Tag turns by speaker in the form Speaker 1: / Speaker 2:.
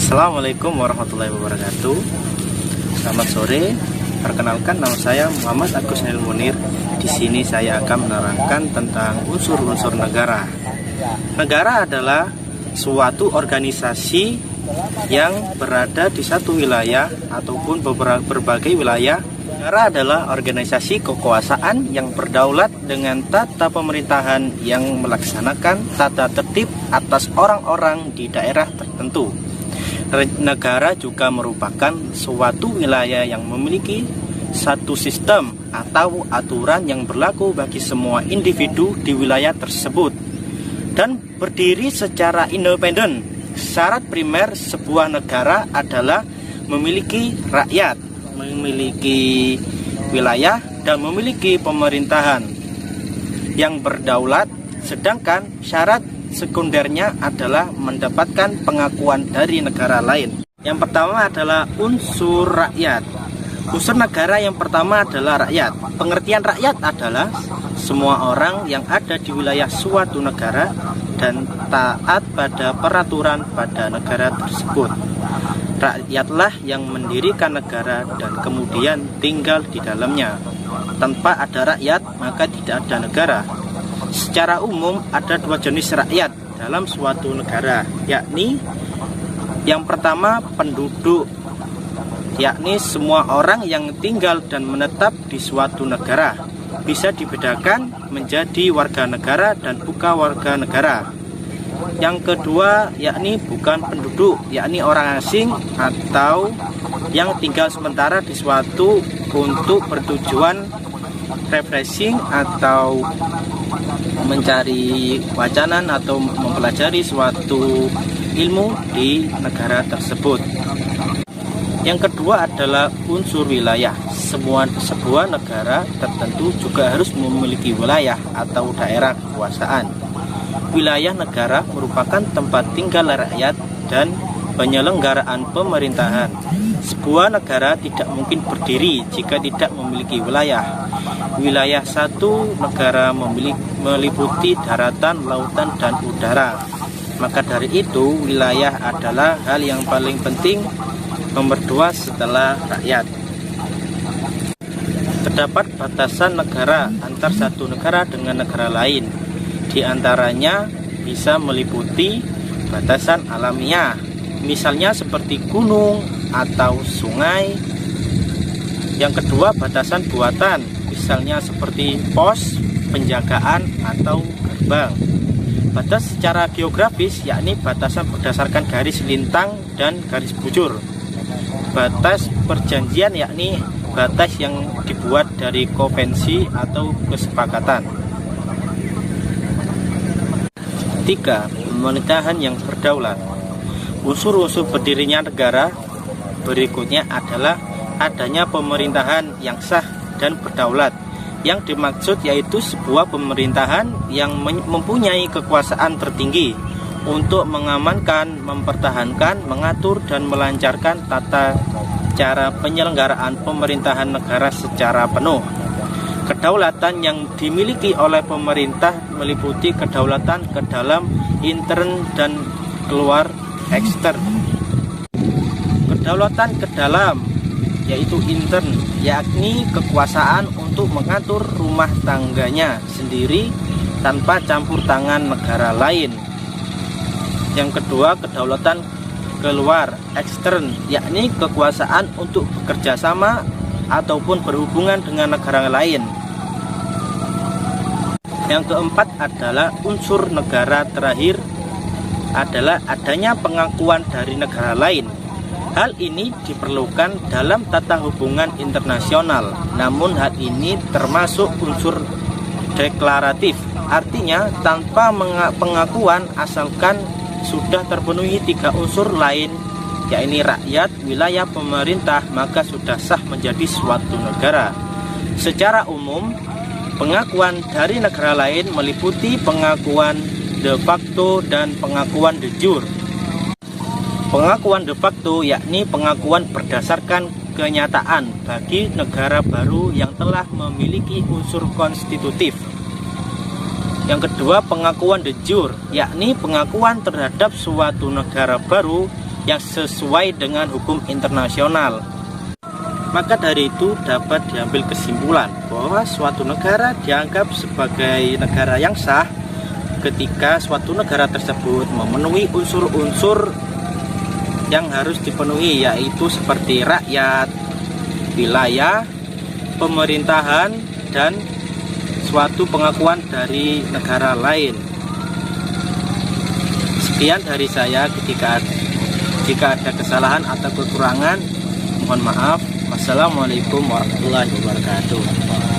Speaker 1: Assalamualaikum warahmatullahi wabarakatuh. Selamat sore. Perkenalkan, nama saya Muhammad Agus Nail Munir. Di sini saya akan menerangkan tentang unsur-unsur negara. Negara adalah suatu organisasi yang berada di satu wilayah ataupun berbagai wilayah. Negara adalah organisasi kekuasaan yang berdaulat dengan tata pemerintahan yang melaksanakan tata tertib atas orang-orang di daerah tertentu. Negara juga merupakan suatu wilayah yang memiliki satu sistem atau aturan yang berlaku bagi semua individu di wilayah tersebut dan berdiri secara independen. Syarat primer sebuah negara adalah memiliki rakyat, memiliki wilayah, dan memiliki pemerintahan yang berdaulat, sedangkan syarat sekundernya adalah mendapatkan pengakuan dari negara lain. Yang pertama adalah unsur rakyat. Unsur negara yang pertama adalah rakyat. Pengertian rakyat adalah semua orang yang ada di wilayah suatu negara dan taat pada peraturan pada negara tersebut. Rakyatlah yang mendirikan negara dan kemudian tinggal di dalamnya. Tanpa ada rakyat, maka tidak ada negara. Secara umum ada dua jenis rakyat dalam suatu negara, yakni yang pertama penduduk, yakni semua orang yang tinggal dan menetap di suatu negara. Bisa dibedakan menjadi warga negara dan bukan warga negara. Yang kedua yakni bukan penduduk, yakni orang asing atau yang tinggal sementara di suatu untuk bertujuan refreshing atau mencari wacanan atau mempelajari suatu ilmu di negara tersebut. Yang kedua adalah unsur wilayah. Sebuah negara tertentu juga harus memiliki wilayah atau daerah kekuasaan. Wilayah negara merupakan tempat tinggal rakyat dan penyelenggaraan pemerintahan. Sebuah negara tidak mungkin berdiri jika tidak memiliki wilayah. Wilayah satu negara meliputi daratan, lautan, dan udara. Maka dari itu, wilayah adalah hal yang paling penting, nomor 2 setelah rakyat. Terdapat batasan negara antar satu negara dengan negara lain. Di antaranya bisa meliputi batasan alamiah, misalnya seperti gunung atau sungai. Yang kedua, batasan buatan, misalnya seperti pos, penjagaan, atau gerbang. Batas secara geografis, yakni batasan berdasarkan garis lintang dan garis bujur. Batas perjanjian, yakni batas yang dibuat dari konvensi atau kesepakatan. 3. Pemerintahan yang berdaulat. Unsur-unsur berdirinya negara berikutnya adalah adanya pemerintahan yang sah dan berdaulat. Yang dimaksud yaitu sebuah pemerintahan yang mempunyai kekuasaan tertinggi untuk mengamankan, mempertahankan, mengatur, dan melancarkan tata cara penyelenggaraan pemerintahan negara secara penuh. Kedaulatan yang dimiliki oleh pemerintah meliputi kedaulatan ke dalam, intern, dan keluar, ekstern. Kedaulatan ke dalam yaitu intern, yakni kekuasaan untuk mengatur rumah tangganya sendiri tanpa campur tangan negara lain. Yang kedua, kedaulatan keluar, ekstern, yakni kekuasaan untuk bekerja sama ataupun berhubungan dengan negara lain. Yang keempat adalah unsur negara terakhir adalah adanya pengakuan dari negara lain. Hal ini diperlukan dalam tata hubungan internasional, namun hal ini termasuk unsur deklaratif. Artinya tanpa pengakuan asalkan sudah terpenuhi 3 unsur lain, yakni rakyat, wilayah, pemerintah, maka sudah sah menjadi suatu negara. Secara umum, pengakuan dari negara lain meliputi pengakuan de facto dan pengakuan de jure. Pengakuan de facto yakni pengakuan berdasarkan kenyataan bagi negara baru yang telah memiliki unsur konstitutif. Yang kedua, pengakuan de jure, yakni pengakuan terhadap suatu negara baru yang sesuai dengan hukum internasional. Maka dari itu dapat diambil kesimpulan bahwa suatu negara dianggap sebagai negara yang sah ketika suatu negara tersebut memenuhi unsur-unsur yang harus dipenuhi, yaitu seperti rakyat, wilayah, pemerintahan, dan suatu pengakuan dari negara lain. Sekian dari saya. Jika ada kesalahan atau kekurangan, mohon maaf. Wassalamualaikum warahmatullahi wabarakatuh.